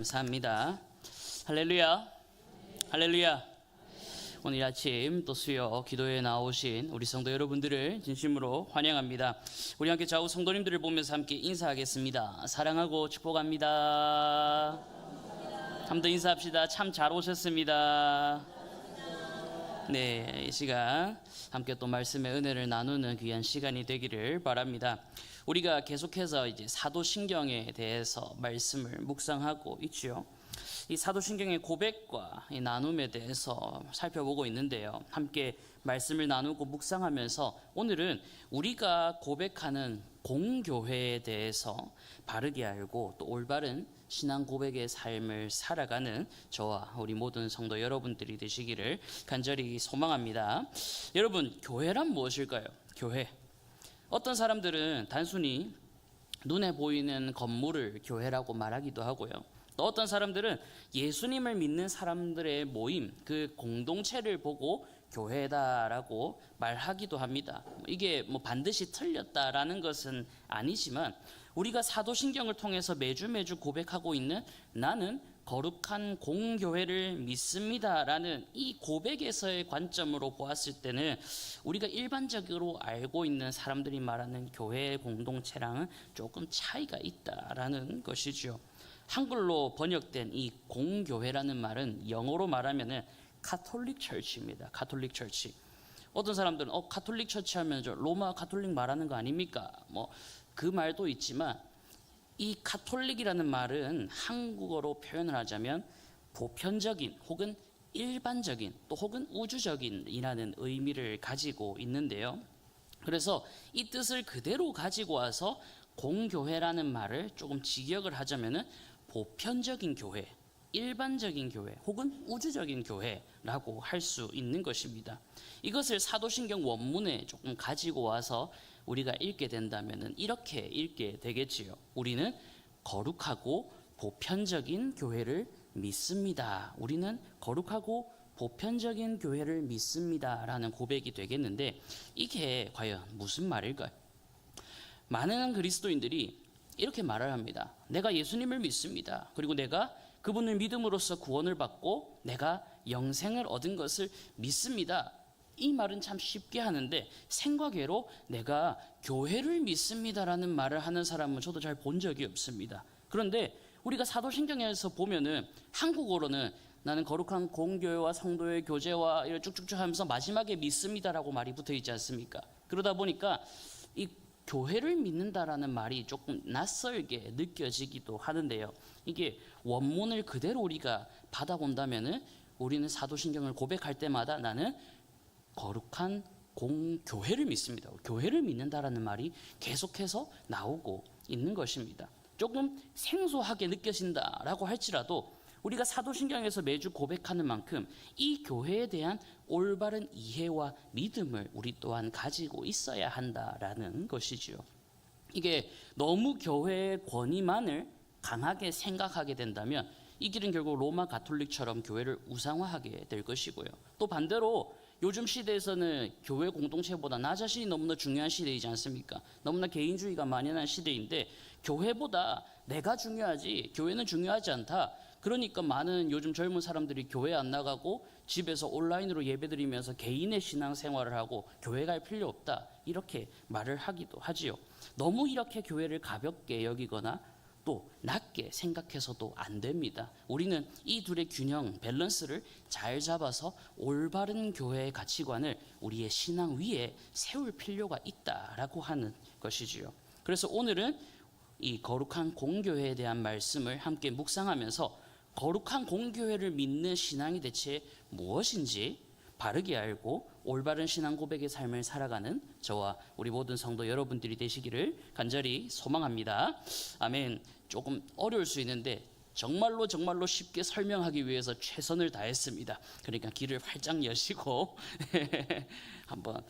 감사합니다. 할렐루야. 할렐루야. 오늘 아침 또 수요 기도에 나오신 우리 성도 여러분들을 진심으로 환영합니다. 우리 함께 좌우 성도님들을 보면서 함께 인사하겠습니다. 사랑하고 축복합니다. 한 번 더 인사합시다. 참 잘 오셨습니다. 네, 이 시간 함께 또 말씀의 은혜를 나누는 귀한 시간이 되기를 바랍니다. 우리가 계속해서 이제 사도신경에 대해서 말씀을 묵상하고 있죠. 이 사도신경의 고백과 이 나눔에 대해서 살펴보고 있는데요. 함께 말씀을 나누고 묵상하면서 오늘은 우리가 고백하는 공교회에 대해서 바르게 알고 또 올바른 신앙 고백의 삶을 살아가는 저와 우리 모든 성도 여러분들이 되시기를 간절히 소망합니다. 여러분, 교회란 무엇일까요? 교회. 어떤 사람들은 단순히 눈에 보이는 건물을 교회라고 말하기도 하고요. 또 어떤 사람들은 예수님을 믿는 사람들의 모임, 그 공동체를 보고 교회다라고 말하기도 합니다. 이게 반드시 틀렸다라는 것은 아니지만 우리가 사도신경을 통해서 매주 고백하고 있는 나는 거룩한 공교회를 믿습니다라는 이 고백에서의 관점으로 보았을 때는 우리가 일반적으로 알고 있는 사람들이 말하는 교회 공동체랑은 조금 차이가 있다라는 것이죠. 한글로 번역된 이 공교회라는 말은 영어로 말하면은 카톨릭 처치입니다. 카톨릭 처치. 어떤 사람들은 카톨릭 처치 하면 저 로마 카톨릭 말하는 거 아닙니까? 그 말도 있지만 이 카톨릭이라는 말은 한국어로 표현을 하자면 보편적인 혹은 일반적인 또 혹은 우주적인이라는 의미를 가지고 있는데요. 그래서 이 뜻을 그대로 가지고 와서 공교회라는 말을 조금 직역을 하자면은 보편적인 교회, 일반적인 교회 혹은 우주적인 교회라고 할 수 있는 것입니다. 이것을 사도신경 원문에 조금 가지고 와서 우리가 읽게 된다면 이렇게 읽게 되겠지요. 우리는 거룩하고 보편적인 교회를 믿습니다. 우리는 거룩하고 보편적인 교회를 믿습니다 라는 고백이 되겠는데, 이게 과연 무슨 말일까요? 많은 그리스도인들이 이렇게 말을 합니다. 내가 예수님을 믿습니다. 그리고 내가 그분을 믿음으로써 구원을 받고 내가 영생을 얻은 것을 믿습니다. 이 말은 참 쉽게 하는데 생각외로 내가 교회를 믿습니다라는 말을 하는 사람은 저도 잘 본 적이 없습니다. 그런데 우리가 사도신경에서 보면은 한국어로는 나는 거룩한 공교회와 성도의 교제와 이렇게 쭉쭉쭉 하면서 마지막에 믿습니다라고 말이 붙어 있지 않습니까? 그러다 보니까 이 교회를 믿는다라는 말이 조금 낯설게 느껴지기도 하는데요. 이게 원문을 그대로 우리가 받아본다면은 우리는 사도신경을 고백할 때마다 나는 거룩한 공교회를 믿습니다. 교회를 믿는다라는 말이 계속해서 나오고 있는 것입니다. 조금 생소하게 느껴진다라고 할지라도 우리가 사도신경에서 매주 고백하는 만큼 이 교회에 대한 올바른 이해와 믿음을 우리 또한 가지고 있어야 한다라는 것이지요. 이게 너무 교회의 권위만을 강하게 생각하게 된다면 이 길은 결국 로마 가톨릭처럼 교회를 우상화하게 될 것이고요. 또 반대로 요즘 시대에서는 교회 공동체보다 나 자신이 너무나 중요한 시대이지 않습니까? 너무나 개인주의가 만연한 시대인데 교회보다 내가 중요하지 교회는 중요하지 않다. 그러니까 많은 요즘 젊은 사람들이 교회 안 나가고 집에서 온라인으로 예배드리면서 개인의 신앙생활을 하고 교회 갈 필요 없다. 이렇게 말을 하기도 하지요. 너무 이렇게 교회를 가볍게 여기거나 또 낮게 생각해서도 안 됩니다. 우리는 이 둘의 균형, 밸런스를 잘 잡아서 올바른 교회의 가치관을 우리의 신앙 위에 세울 필요가 있다라고 하는 것이지요. 그래서 오늘은 이 거룩한 공교회에 대한 말씀을 함께 묵상하면서 거룩한 공교회를 믿는 신앙이 대체 무엇인지 바르게 알고 올바른 신앙 고백의 삶을 살아가는 저와 우리 모든 성도 여러분들이 되시기를 간절히 소망합니다. 아멘. 조금 어려울 수 있는데 정말로 쉽게 설명하기 위해서 최선을 다했습니다. 그러니까 귀를 활짝 여시고 한번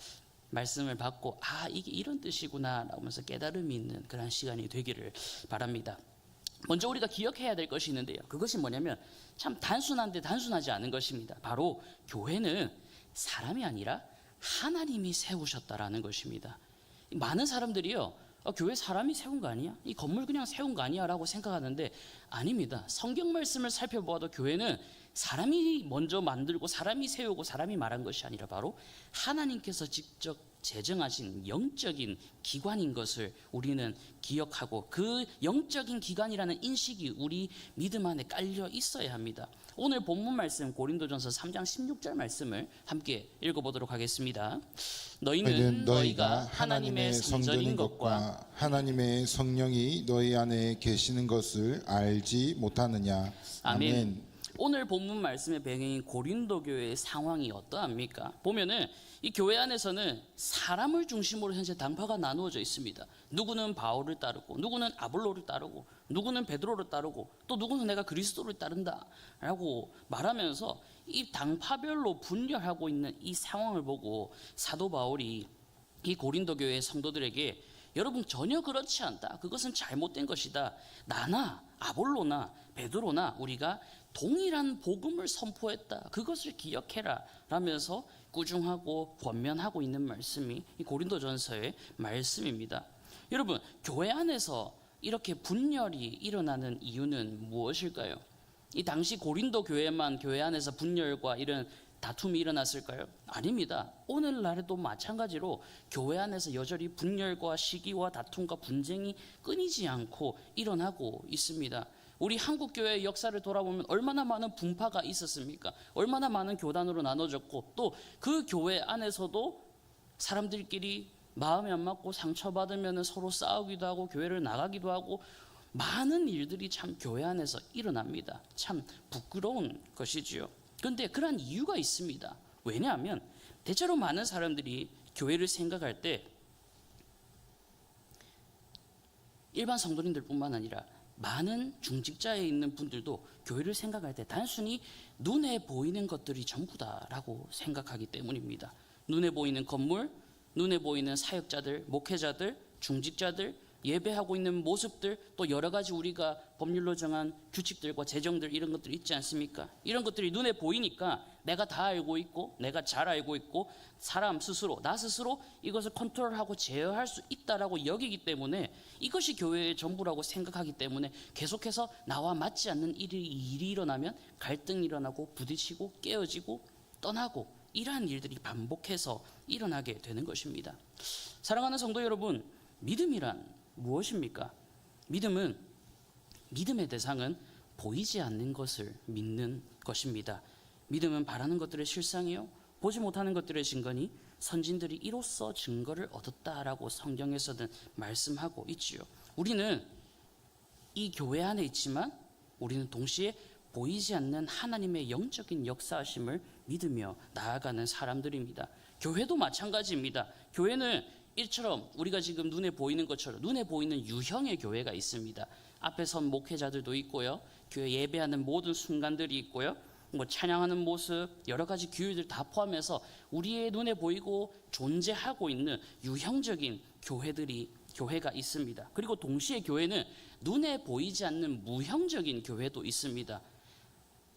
말씀을 받고 이게 이런 뜻이구나 라면서 깨달음이 있는 그런 시간이 되기를 바랍니다. 먼저 우리가 기억해야 될 것이 있는데요. 그것이 뭐냐면 참 단순한데 단순하지 않은 것입니다. 바로 교회는 사람이 아니라 하나님이 세우셨다라는 것입니다. 많은 사람들이요, 교회 사람이 세운 거 아니야? 이 건물 그냥 세운 거 아니야? 라고 생각하는데 아닙니다. 성경 말씀을 살펴보아도 교회는 사람이 먼저 만들고 사람이 세우고 사람이 말한 것이 아니라 바로 하나님께서 직접 제정하신 영적인 기관인 것을 우리는 기억하고, 그 영적인 기관이라는 인식이 우리 믿음 안에 깔려 있어야 합니다. 오늘 본문 말씀 고린도전서 3장 16절 말씀을 함께 읽어보도록 하겠습니다. 너희는 너희가 하나님의 성전인 것과 하나님의 성령이 너희 안에 계시는 것을 알지 못하느냐. 아멘. 오늘 본문 말씀의 배경인 고린도 교회의 상황이 어떠합니까? 보면은 이 교회 안에서는 사람을 중심으로 현재 당파가 나누어져 있습니다. 누구는 바울을 따르고, 누구는 아볼로를 따르고, 누구는 베드로를 따르고, 또 누구는 내가 그리스도를 따른다라고 말하면서 이 당파별로 분열하고 있는 이 상황을 보고 사도 바울이 이 고린도 교회의 성도들에게 여러분 전혀 그렇지 않다. 그것은 잘못된 것이다. 나나 아볼로나 베드로나 우리가 동일한 복음을 선포했다. 그것을 기억해라 라면서 꾸중하고 권면하고 있는 말씀이 이 고린도전서의 말씀입니다. 여러분, 교회 안에서 이렇게 분열이 일어나는 이유는 무엇일까요? 이 당시 고린도 교회만 교회 안에서 분열과 이런 다툼이 일어났을까요? 아닙니다. 오늘날에도 마찬가지로 교회 안에서 여전히 분열과 시기와 다툼과 분쟁이 끊이지 않고 일어나고 있습니다. 우리 한국교회의 역사를 돌아보면 얼마나 많은 분파가 있었습니까? 얼마나 많은 교단으로 나눠졌고, 또 그 교회 안에서도 사람들끼리 마음이 안 맞고 상처받으면 서로 싸우기도 하고 교회를 나가기도 하고 많은 일들이 참 교회 안에서 일어납니다. 참 부끄러운 것이지요. 그런데 그런 이유가 있습니다. 왜냐하면 대체로 많은 사람들이 교회를 생각할 때 일반 성도님들뿐만 아니라 많은 중직자에 있는 분들도 교회를 생각할 때 단순히 눈에 보이는 것들이 전부다라고 생각하기 때문입니다. 눈에 보이는 건물, 눈에 보이는 사역자들, 목회자들, 중직자들, 예배하고 있는 모습들, 또 여러 가지 우리가 법률로 정한 규칙들과 제정들, 이런 것들이 있지 않습니까? 이런 것들이 눈에 보이니까 내가 다 알고 있고 내가 잘 알고 있고 사람 스스로, 나 스스로 이것을 컨트롤하고 제어할 수 있다라고 여기기 때문에 이것이 교회의 전부라고 생각하기 때문에 계속해서 나와 맞지 않는 일이 일어나면 갈등이 일어나고 부딪히고 깨어지고 떠나고 이러한 일들이 반복해서 일어나게 되는 것입니다. 사랑하는 성도 여러분, 믿음이란 무엇입니까? 믿음의 대상은 보이지 않는 것을 믿는 것입니다. 믿음은 바라는 것들의 실상이요 보지 못하는 것들의 증거니 선진들이 이로써 증거를 얻었다라고 성경에서는 말씀하고 있지요. 우리는 이 교회 안에 있지만 우리는 동시에 보이지 않는 하나님의 영적인 역사하심을 믿으며 나아가는 사람들입니다. 교회도 마찬가지입니다. 교회는 이처럼 우리가 지금 눈에 보이는 것처럼 눈에 보이는 유형의 교회가 있습니다. 앞에 선 목회자들도 있고요, 교회 예배하는 모든 순간들이 있고요, 찬양하는 모습, 여러 가지 규율들 다 포함해서 우리의 눈에 보이고 존재하고 있는 유형적인 교회가 있습니다. 그리고 동시에 교회는 눈에 보이지 않는 무형적인 교회도 있습니다.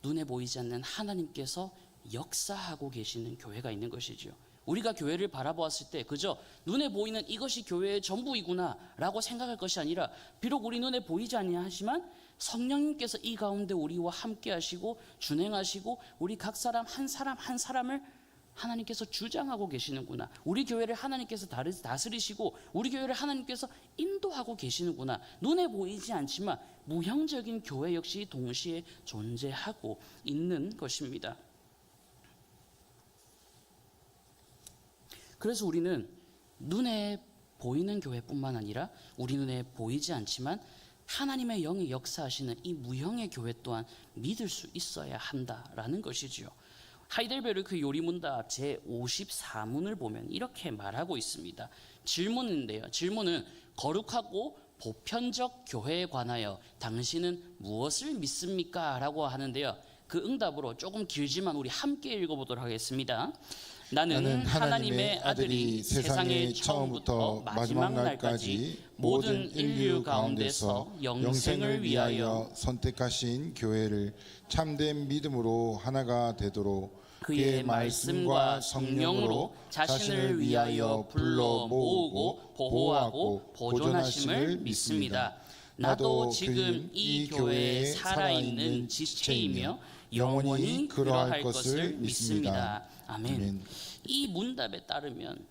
눈에 보이지 않는 하나님께서 역사하고 계시는 교회가 있는 것이죠. 우리가 교회를 바라보았을 때 그저 눈에 보이는 이것이 교회의 전부이구나 라고 생각할 것이 아니라, 비록 우리 눈에 보이지 아니하지만 성령님께서 이 가운데 우리와 함께 하시고 준행하시고 우리 각 사람 한 사람을 하나님께서 주장하고 계시는구나, 우리 교회를 하나님께서 다스리시고 우리 교회를 하나님께서 인도하고 계시는구나, 눈에 보이지 않지만 무형적인 교회 역시 동시에 존재하고 있는 것입니다. 그래서 우리는 눈에 보이는 교회뿐만 아니라 우리 눈에 보이지 않지만 하나님의 영이 역사하시는 이 무형의 교회 또한 믿을 수 있어야 한다라는 것이지요. 하이델베르크 요리문답 제54문을 보면 이렇게 말하고 있습니다. 질문인데요. 질문은 거룩하고 보편적 교회에 관하여 당신은 무엇을 믿습니까? 라고 하는데요. 그 응답으로 조금 길지만 우리 함께 읽어보도록 하겠습니다. 나는 하나님의 아들이 세상의 처음부터 마지막 날까지 모든 인류 가운데서 영생을 위하여 선택하신 교회를 참된 믿음으로 하나가 되도록 그의 말씀과 성령으로 자신을 위하여 불러 모으고 보호하고 보존하심을 믿습니다. 나도 지금 이 교회에 살아있는 지체이며 영원히 그러할 것을 믿습니다. 아멘. 이 문답에 따르면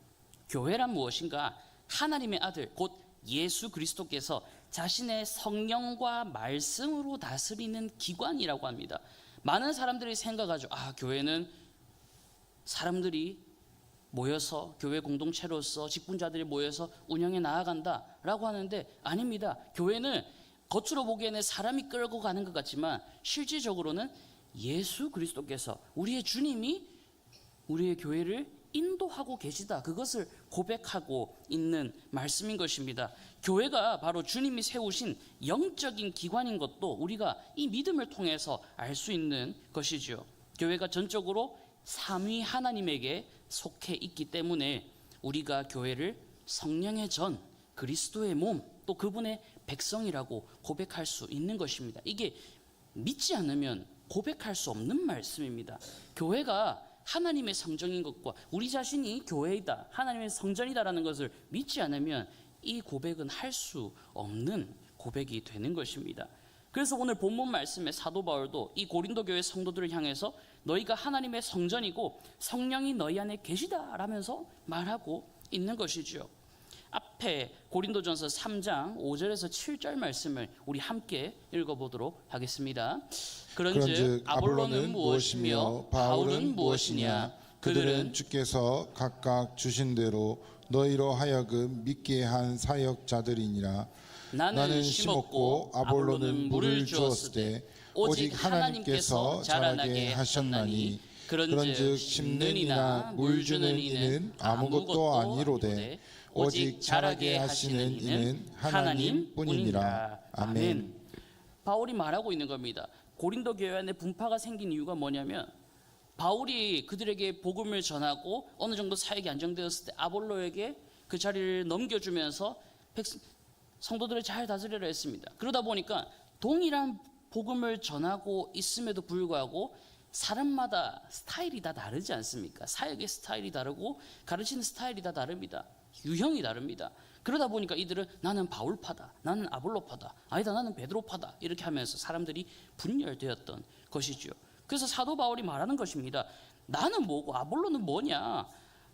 교회란 무엇인가? 하나님의 아들 곧 예수 그리스도께서 자신의 성령과 말씀으로 다스리는 기관이라고 합니다. 많은 사람들이 생각하죠. 교회는 사람들이 모여서 교회 공동체로서 직분자들이 모여서 운영해 나아간다라고 하는데 아닙니다. 교회는 겉으로 보기에는 사람이 끌고 가는 것 같지만 실질적으로는 예수 그리스도께서 우리의 주님이 우리의 교회를 인도하고 계시다. 그것을 고백하고 있는 말씀인 것입니다. 교회가 바로 주님이 세우신 영적인 기관인 것도 우리가 이 믿음을 통해서 알 수 있는 것이죠. 교회가 전적으로 삼위 하나님에게 속해 있기 때문에 우리가 교회를 성령의 전, 그리스도의 몸, 또 그분의 백성이라고 고백할 수 있는 것입니다. 이게 믿지 않으면 고백할 수 없는 말씀입니다. 교회가 하나님의 성전인 것과 우리 자신이 교회이다, 하나님의 성전이다라는 것을 믿지 않으면 이 고백은 할 수 없는 고백이 되는 것입니다. 그래서 오늘 본문 말씀에 사도 바울도 이 고린도 교회 성도들을 향해서 너희가 하나님의 성전이고 성령이 너희 안에 계시다라면서 말하고 있는 것이죠. 앞에 고린도전서 3장 5절에서 7절 말씀을 우리 함께 읽어보도록 하겠습니다. 그런즉 아볼로는 무엇이며 바울은 무엇이냐? 그들은 주께서 각각 주신 대로 너희로 하여금 믿게 한 사역자들이니라. 나는 심었고 아볼로는 물을 주었을 때 오직 하나님께서 자라게 하셨나니 그런즉 심는 이나 물 주는 이는 아무것도 아니로되 오직 자라게 하시는 이는 하나님뿐이니라. 아멘. 바울이 말하고 있는 겁니다. 고린도 교회 안에 분파가 생긴 이유가 뭐냐면 바울이 그들에게 복음을 전하고 어느 정도 사역이 안정되었을 때 아볼로에게 그 자리를 넘겨주면서 성도들을 잘 다스리려 했습니다. 그러다 보니까 동일한 복음을 전하고 있음에도 불구하고 사람마다 스타일이 다 다르지 않습니까? 사역의 스타일이 다르고 가르치는 스타일이 다 다릅니다. 유형이 다릅니다. 그러다 보니까 이들은 나는 바울파다, 나는 아볼로파다, 아니다 나는 베드로파다 이렇게 하면서 사람들이 분열되었던 것이죠. 그래서 사도 바울이 말하는 것입니다. 나는 뭐고 아볼로는 뭐냐?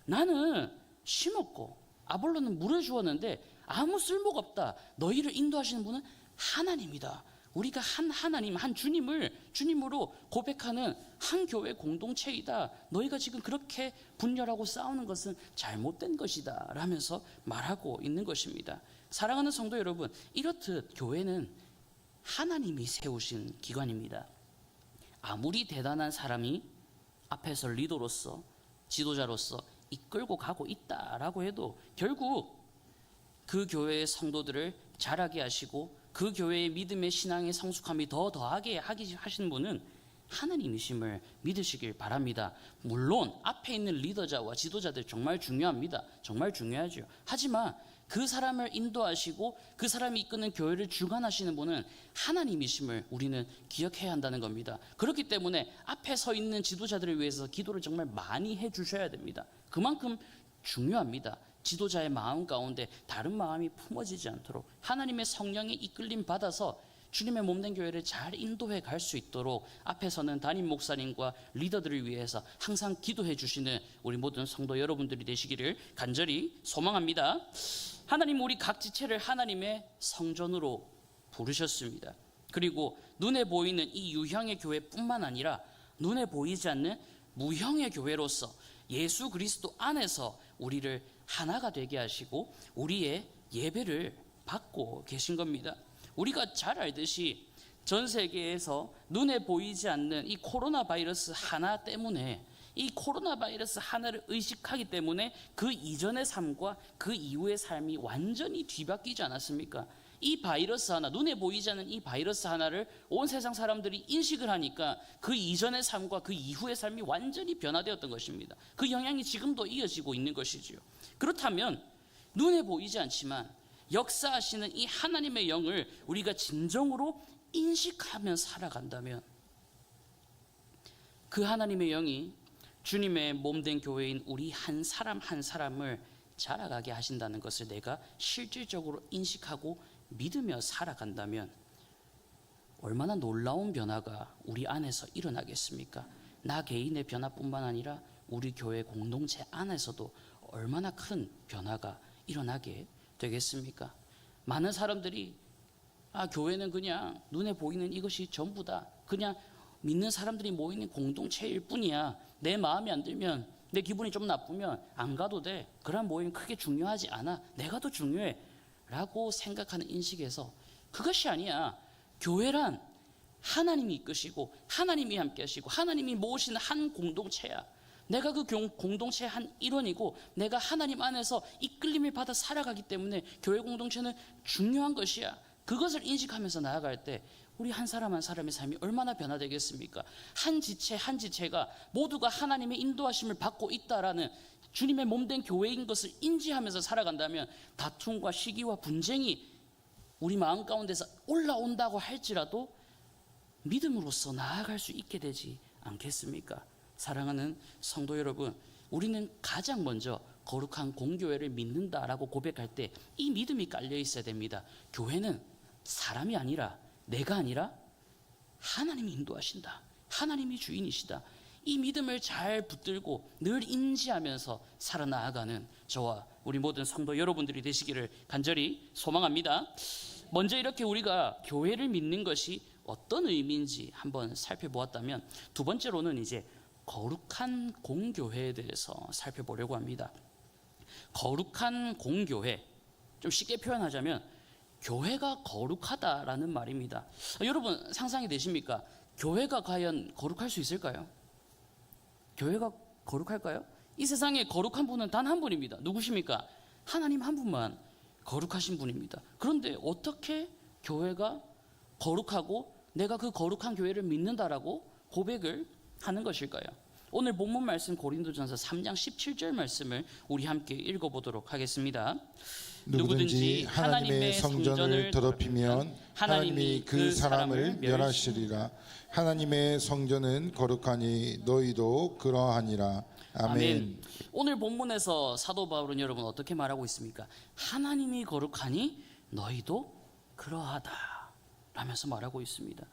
나는 심었고 아볼로는 물을 주었는데 아무 쓸모가 없다. 너희를 인도하시는 분은 하나님이다. 우리가 한 하나님, 한 주님으로 고백하는 한 교회 공동체이다. 너희가 지금 그렇게 분열하고 싸우는 것은 잘못된 것이다 라면서 말하고 있는 것입니다. 사랑하는 성도 여러분, 이렇듯 교회는 하나님이 세우신 기관입니다. 아무리 대단한 사람이 앞에서 리더로서 지도자로서 이끌고 가고 있다라고 해도 결국 그 교회의 성도들을 자라게 하시고 그 교회의 믿음의 신앙의 성숙함이 더하게 하시는 분은 하나님이심을 믿으시길 바랍니다. 물론 앞에 있는 리더자와 지도자들 정말 중요합니다. 정말 중요하죠. 하지만 그 사람을 인도하시고 그 사람이 이끄는 교회를 주관하시는 분은 하나님이심을 우리는 기억해야 한다는 겁니다. 그렇기 때문에 앞에 서 있는 지도자들을 위해서 기도를 정말 많이 해주셔야 됩니다. 그만큼 중요합니다. 지도자의 마음 가운데 다른 마음이 품어지지 않도록 하나님의 성령의 이끌림 받아서 주님의 몸된 교회를 잘 인도해 갈 수 있도록 앞에서는 담임 목사님과 리더들을 위해서 항상 기도해 주시는 우리 모든 성도 여러분들이 되시기를 간절히 소망합니다. 하나님 우리 각 지체를 하나님의 성전으로 부르셨습니다. 그리고 눈에 보이는 이 유형의 교회뿐만 아니라 눈에 보이지 않는 무형의 교회로서 예수 그리스도 안에서 우리를 하나가 되게 하시고 우리의 예배를 받고 계신 겁니다. 우리가 잘 알듯이 전 세계에서 눈에 보이지 않는 이 코로나 바이러스 하나 때문에 이 코로나 바이러스 하나를 의식하기 때문에 그 이전의 삶과 그 이후의 삶이 완전히 뒤바뀌지 않았습니까? 이 바이러스 하나, 눈에 보이지 않는 이 바이러스 하나를 온 세상 사람들이 인식을 하니까 그 이전의 삶과 그 이후의 삶이 완전히 변화되었던 것입니다. 그 영향이 지금도 이어지고 있는 것이지요. 그렇다면 눈에 보이지 않지만 역사하시는 이 하나님의 영을 우리가 진정으로 인식하며 살아간다면 그 하나님의 영이 주님의 몸된 교회인 우리 한 사람 한 사람을 자라가게 하신다는 것을 내가 실질적으로 인식하고 믿으며 살아간다면 얼마나 놀라운 변화가 우리 안에서 일어나겠습니까? 나 개인의 변화뿐만 아니라 우리 교회 공동체 안에서도 얼마나 큰 변화가 일어나게 되겠습니까? 많은 사람들이 교회는 그냥 눈에 보이는 이것이 전부다. 그냥 믿는 사람들이 모이는 공동체일 뿐이야. 내 마음에 안 들면, 내 기분이 좀 나쁘면 안 가도 돼. 그런 모임 크게 중요하지 않아. 내가 더 중요해. 라고 생각하는 인식에서 그것이 아니야. 교회란 하나님이 이끄시고 하나님이 함께 하시고 하나님이 모으시는 한 공동체야. 내가 그 공동체의 한 일원이고 내가 하나님 안에서 이끌림을 받아 살아가기 때문에 교회 공동체는 중요한 것이야. 그것을 인식하면서 나아갈 때 우리 한 사람 한 사람의 삶이 얼마나 변화되겠습니까? 한 지체 한 지체가 모두가 하나님의 인도하심을 받고 있다라는 주님의 몸된 교회인 것을 인지하면서 살아간다면 다툼과 시기와 분쟁이 우리 마음 가운데서 올라온다고 할지라도 믿음으로써 나아갈 수 있게 되지 않겠습니까? 사랑하는 성도 여러분, 우리는 가장 먼저 거룩한 공교회를 믿는다라고 고백할 때 이 믿음이 깔려 있어야 됩니다. 교회는 사람이 아니라 내가 아니라 하나님이 인도하신다. 하나님이 주인이시다. 이 믿음을 잘 붙들고 늘 인지하면서 살아나가는 저와 우리 모든 성도 여러분들이 되시기를 간절히 소망합니다. 먼저 이렇게 우리가 교회를 믿는 것이 어떤 의미인지 한번 살펴보았다면 두 번째로는 이제 거룩한 공교회에 대해서 살펴보려고 합니다. 거룩한 공교회, 좀 쉽게 표현하자면 교회가 거룩하다라는 말입니다. 여러분 상상이 되십니까? 교회가 과연 거룩할 수 있을까요? 교회가 거룩할까요? 이 세상에 거룩한 분은 단 한 분입니다. 누구십니까? 하나님 한 분만 거룩하신 분입니다. 그런데 어떻게 교회가 거룩하고 내가 그 거룩한 교회를 믿는다라고 고백을 하는 것일까요? 오늘 본문 말씀 고린도전서 3장 17절 말씀을 우리 함께 읽어보도록 하겠습니다. 누구든지 하나님의 성전을 더럽히면 하나님이 그 사람을 멸하시리라. 하나님의 성전은 거룩하니 너희도 그러하니라. 아멘. 오늘 본문에서 사도 바울은 여러분 어떻게 말하고 있습니까? 하나님이 거룩하니 너희도 그러하다 라면서 말하고 있습니다.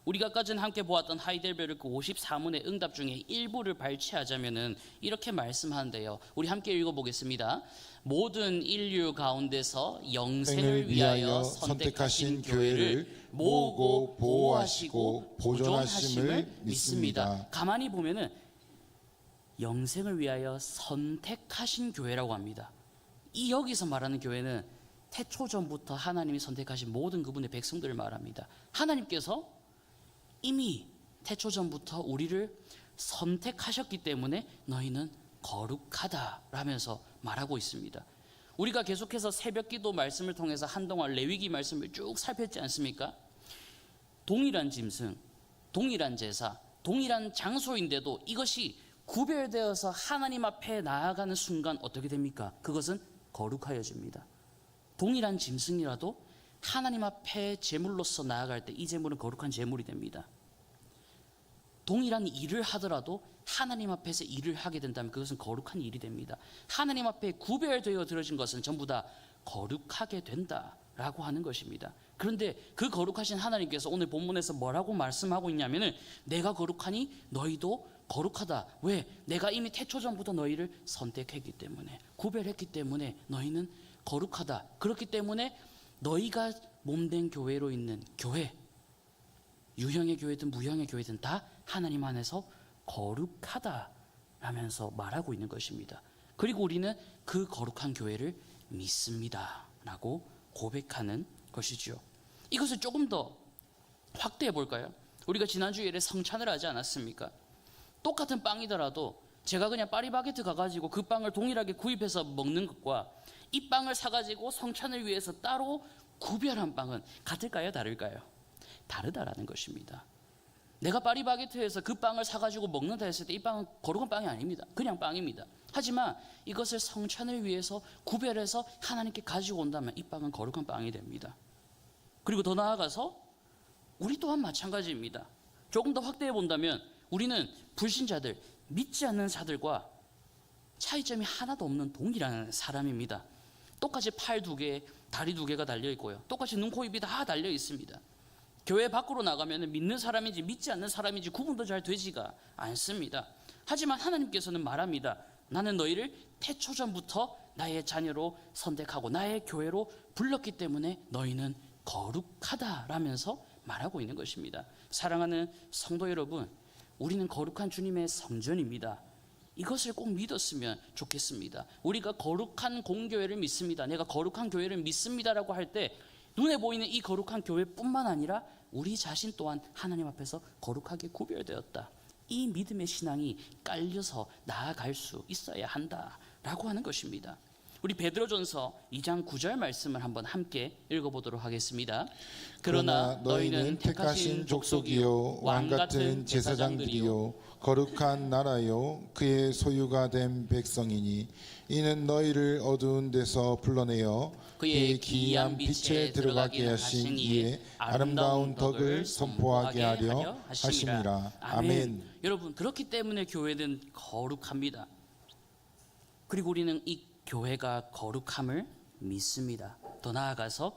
우리가 아까 전 함께 보았던 하이델베르크 54문의 응답 중에 일부를 발췌하자면은 이렇게 말씀하는데요. 우리 함께 읽어보겠습니다. 모든 인류 가운데서 영생을 위하여 선택하신 교회를 모으고 보호하시고 보존하심을 믿습니다. 가만히 보면은 영생을 위하여 선택하신 교회라고 합니다. 이 여기서 말하는 교회는 태초전부터 하나님이 선택하신 모든 그분의 백성들을 말합니다. 하나님께서 이미 태초전부터 우리를 선택하셨기 때문에 너희는 거룩하다라면서 말하고 있습니다. 우리가 계속해서 새벽기도 말씀을 통해서 한동안 레위기 말씀을 쭉 살폈지 않습니까? 동일한 짐승, 동일한 제사, 동일한 장소인데도 이것이 구별되어서 하나님 앞에 나아가는 순간 어떻게 됩니까? 그것은 거룩하여집니다. 동일한 짐승이라도 하나님 앞에 제물로서 나아갈 때 이 제물은 거룩한 제물이 됩니다. 동일한 일을 하더라도 하나님 앞에서 일을 하게 된다면 그것은 거룩한 일이 됩니다. 하나님 앞에 구별되어 들어진 것은 전부 다 거룩하게 된다라고 하는 것입니다. 그런데 그 거룩하신 하나님께서 오늘 본문에서 뭐라고 말씀하고 있냐면은 내가 거룩하니 너희도 거룩하다. 왜? 내가 이미 태초전부터 너희를 선택했기 때문에, 구별했기 때문에 너희는 거룩하다. 그렇기 때문에 너희가 몸된 교회로 있는 교회, 유형의 교회든 무형의 교회든 다 하나님 안에서 거룩하다라면서 말하고 있는 것입니다. 그리고 우리는 그 거룩한 교회를 믿습니다 라고 고백하는 것이죠. 이것을 조금 더 확대해 볼까요? 우리가 지난주에 성찬을 하지 않았습니까? 똑같은 빵이더라도 제가 그냥 파리바게트 가가지고 그 빵을 동일하게 구입해서 먹는 것과 이 빵을 사가지고 성찬을 위해서 따로 구별한 빵은 같을까요? 다를까요? 다르다라는 것입니다. 내가 파리바게트에서 그 빵을 사가지고 먹는다 했을 때 이 빵은 거룩한 빵이 아닙니다. 그냥 빵입니다. 하지만 이것을 성찬을 위해서 구별해서 하나님께 가지고 온다면 이 빵은 거룩한 빵이 됩니다. 그리고 더 나아가서 우리 또한 마찬가지입니다. 조금 더 확대해 본다면 우리는 불신자들, 믿지 않는 자들과 차이점이 하나도 없는 동일한 사람입니다. 똑같이 팔 두 개, 다리 2개가 달려 있고요. 똑같이 눈, 코, 입이 다 달려 있습니다. 교회 밖으로 나가면 믿는 사람인지 믿지 않는 사람인지 구분도 잘 되지가 않습니다. 하지만 하나님께서는 말합니다. 나는 너희를 태초전부터 나의 자녀로 선택하고 나의 교회로 불렀기 때문에 너희는 거룩하다라면서 말하고 있는 것입니다. 사랑하는 성도 여러분, 우리는 거룩한 주님의 성전입니다. 이것을 꼭 믿었으면 좋겠습니다. 우리가 거룩한 공교회를 믿습니다. 내가 거룩한 교회를 믿습니다라고 할 때 눈에 보이는 이 거룩한 교회뿐만 아니라 우리 자신 또한 하나님 앞에서 거룩하게 구별되었다. 이 믿음의 신앙이 깔려서 나아갈 수 있어야 한다라고 하는 것입니다. 우리 베드로전서 2장 9절 말씀을 한번 함께 읽어보도록 하겠습니다. 그러나 너희는 택하신 족속이요 왕같은 제사장들이요 거룩한 나라요 그의 소유가 된 백성이니 이는 너희를 어두운 데서 불러내어 그의 기이한 빛에 들어가게 하신 이의 아름다운 덕을 선포하게 하려 하심이라. 아멘. 여러분, 그렇기 때문에 교회는 거룩합니다. 그리고 우리는 이 교회가 거룩함을 믿습니다. 더 나아가서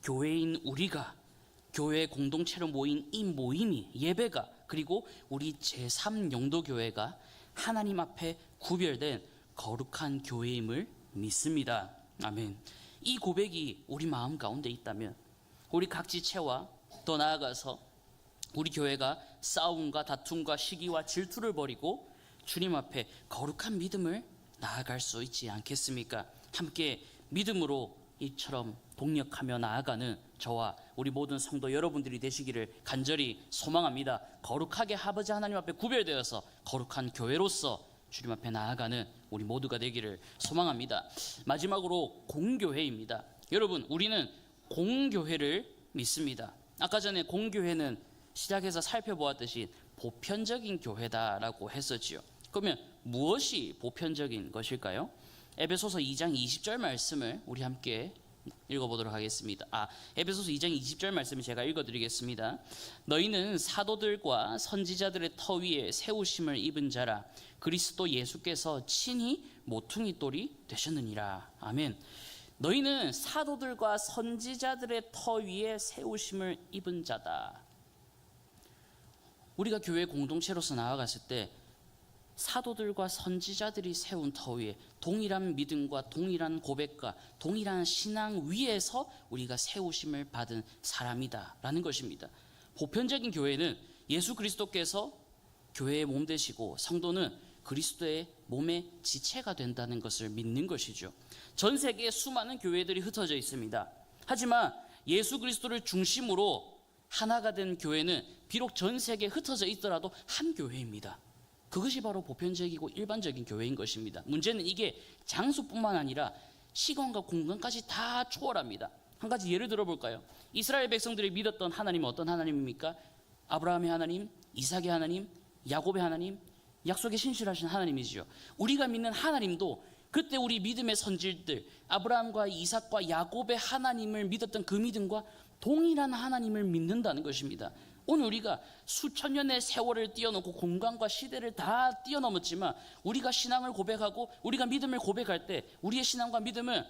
교회인 우리가 교회 공동체로 모인 이 모임이 예배가 그리고 우리 제3영도교회가 하나님 앞에 구별된 거룩한 교회임을 믿습니다. 아멘. 이 고백이 우리 마음 가운데 있다면 우리 각 지체와 더 나아가서 우리 교회가 싸움과 다툼과 시기와 질투를 버리고 주님 앞에 거룩한 믿음을 나아갈 수 있지 않겠습니까? 함께 믿음으로 이처럼 동력하며 나아가는 저와 우리 모든 성도 여러분들이 되시기를 간절히 소망합니다. 거룩하게 아버지 하나님 앞에 구별되어서 거룩한 교회로서 주님 앞에 나아가는 우리 모두가 되기를 소망합니다. 마지막으로 공교회입니다. 여러분, 우리는 공교회를 믿습니다. 아까 전에 공교회는 시작해서 살펴보았듯이 보편적인 교회다라고 했었지요. 그러면 무엇이 보편적인 것일까요? 에베소서 2장 20절 말씀을 우리 함께 읽어보도록 하겠습니다. 에베소서 2장 20절 말씀을 제가 읽어드리겠습니다. 너희는 사도들과 선지자들의 터 위에 세우심을 입은 자라 그리스도 예수께서 친히 모퉁이 돌이 되셨느니라. 아멘. 너희는 사도들과 선지자들의 터 위에 세우심을 입은 자다. 우리가 교회 공동체로서 나아갔을 때 사도들과 선지자들이 세운 터 위에 동일한 믿음과 동일한 고백과 동일한 신앙 위에서 우리가 세우심을 받은 사람이다라는 것입니다. 보편적인 교회는 예수 그리스도께서 교회의 몸 되시고 성도는 그리스도의 몸의 지체가 된다는 것을 믿는 것이죠. 전 세계에 수많은 교회들이 흩어져 있습니다. 하지만 예수 그리스도를 중심으로 하나가 된 교회는 비록 전 세계에 흩어져 있더라도 한 교회입니다. 그것이 바로 보편적이고 일반적인 교회인 것입니다. 문제는 이게 장소뿐만 아니라 시간과 공간까지 다 초월합니다. 한 가지 예를 들어볼까요? 이스라엘 백성들이 믿었던 하나님은 어떤 하나님입니까? 아브라함의 하나님, 이삭의 하나님, 야곱의 하나님, 약속에 신실하신 하나님이지요. 우리가 믿는 하나님도 그때 우리 믿음의 선질들 아브라함과 이삭과 야곱의 하나님을 믿었던 그 믿음과 동일한 하나님을 믿는다는 것입니다. 오늘 우리가 수천 년의 세월을 뛰어넘고 공간과 시대를 다 뛰어넘었지만 우리가 신앙을 고백하고 우리가 믿음을 고백할 때 우리의 신앙과 믿음은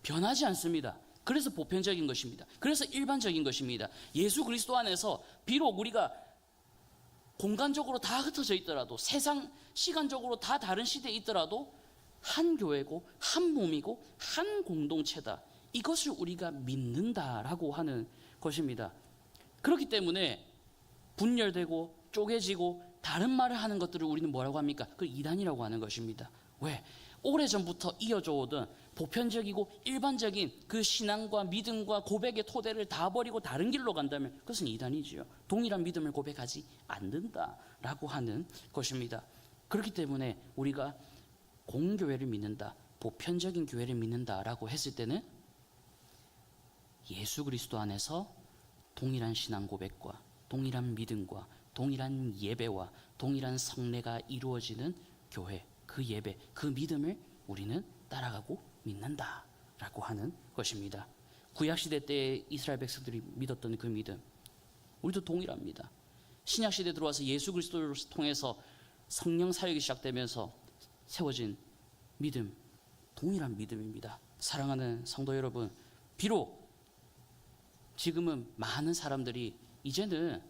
변하지 않습니다. 그래서 보편적인 것입니다. 그래서 일반적인 것입니다. 예수 그리스도 안에서 비록 우리가 공간적으로 다 흩어져 있더라도 세상 시간적으로 다 다른 시대에 있더라도 한 교회고 한 몸이고 한 공동체다. 이것을 우리가 믿는다라고 하는 것입니다. 그렇기 때문에 분열되고 쪼개지고 다른 말을 하는 것들을 우리는 뭐라고 합니까? 그 이단이라고 하는 것입니다. 왜? 오래전부터 이어져 오던 보편적이고 일반적인 그 신앙과 믿음과 고백의 토대를 다 버리고 다른 길로 간다면 그것은 이단이지요. 동일한 믿음을 고백하지 않는다라고 하는 것입니다. 그렇기 때문에 우리가 공교회를 믿는다, 보편적인 교회를 믿는다라고 했을 때는 예수 그리스도 안에서 동일한 신앙 고백과 동일한 믿음과 동일한 예배와 동일한 성례가 이루어지는 교회, 그 예배, 그 믿음을 우리는 따라가고 믿는다라고 하는 것입니다. 구약시대 때 이스라엘 백성들이 믿었던 그 믿음, 우리도 동일합니다. 신약시대에 들어와서 예수 그리스도를 통해서 성령 사역이 시작되면서 세워진 믿음, 동일한 믿음입니다. 사랑하는 성도 여러분, 비록 지금은 많은 사람들이 이제는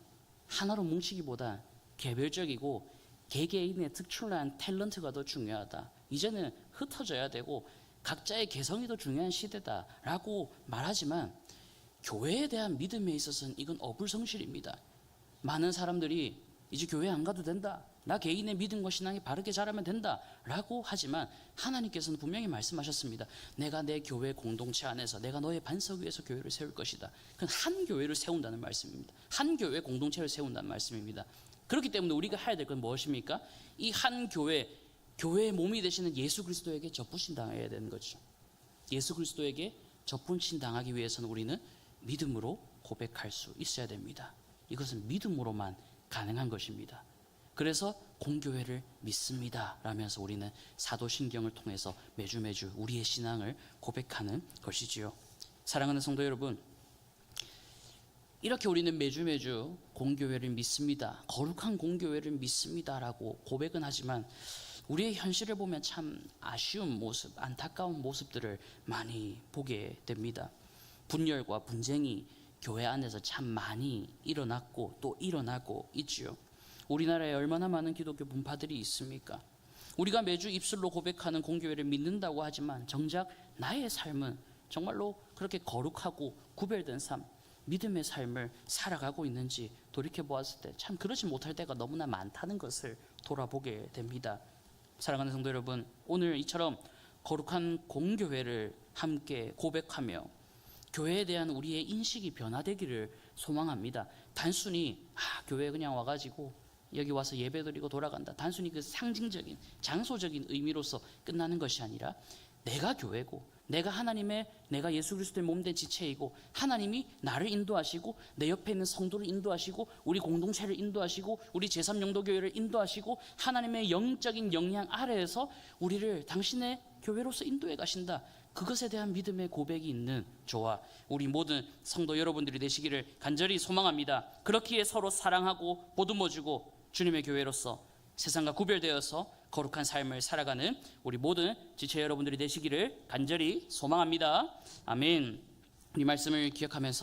하나로 뭉치기보다 개별적이고 개개인의 특출난 탤런트가 더 중요하다. 이제는 흩어져야 되고 각자의 개성이 더 중요한 시대다라고 말하지만 교회에 대한 믿음에 있어서는 이건 어불성실입니다. 많은 사람들이 이제 교회 안 가도 된다. 나 개인의 믿음과 신앙이 바르게 자라면 된다 라고 하지만 하나님께서는 분명히 말씀하셨습니다. 내가 내 교회 공동체 안에서 내가 너의 반석 위에서 교회를 세울 것이다. 그건 한 교회를 세운다는 말씀입니다. 한 교회 공동체를 세운다는 말씀입니다. 그렇기 때문에 우리가 해야 될 건 무엇입니까? 이 한 교회의 몸이 되시는 예수 그리스도에게 접붙임 당해야 되는 거죠. 예수 그리스도에게 접붙임 당하기 위해서는 우리는 믿음으로 고백할 수 있어야 됩니다. 이것은 믿음으로만 가능한 것입니다. 그래서 공교회를 믿습니다 라면서 우리는 사도신경을 통해서 매주 우리의 신앙을 고백하는 것이지요. 사랑하는 성도 여러분, 이렇게 우리는 매주 공교회를 믿습니다, 거룩한 공교회를 믿습니다 라고 고백은 하지만 우리의 현실을 보면 참 아쉬운 모습, 안타까운 모습들을 많이 보게 됩니다. 분열과 분쟁이 교회 안에서 참 많이 일어났고 또 일어나고 있지요. 우리나라에 얼마나 많은 기독교 분파들이 있습니까? 우리가 매주 입술로 고백하는 공교회를 믿는다고 하지만 정작 나의 삶은 정말로 그렇게 거룩하고 구별된 삶, 믿음의 삶을 살아가고 있는지 돌이켜보았을 때 참 그러지 못할 때가 너무나 많다는 것을 돌아보게 됩니다. 사랑하는 성도 여러분, 오늘 이처럼 거룩한 공교회를 함께 고백하며 교회에 대한 우리의 인식이 변화되기를 소망합니다. 단순히 교회에 그냥 와가지고 여기 와서 예배드리고 돌아간다, 단순히 그 상징적인 장소적인 의미로서 끝나는 것이 아니라 내가 교회고 내가 예수 그리스도의 몸된 지체이고 하나님이 나를 인도하시고 내 옆에 있는 성도를 인도하시고 우리 공동체를 인도하시고 우리 제3영도교회를 인도하시고 하나님의 영적인 영향 아래에서 우리를 당신의 교회로서 인도해 가신다. 그것에 대한 믿음의 고백이 있는 저와 우리 모든 성도 여러분들이 되시기를 간절히 소망합니다. 그렇기에 서로 사랑하고 보듬어주고 주님의 교회로서 세상과 구별되어서 거룩한 삶을 살아가는 우리 모든 지체 여러분들이 되시기를 간절히 소망합니다. 아멘. 이 말씀을 기억하면서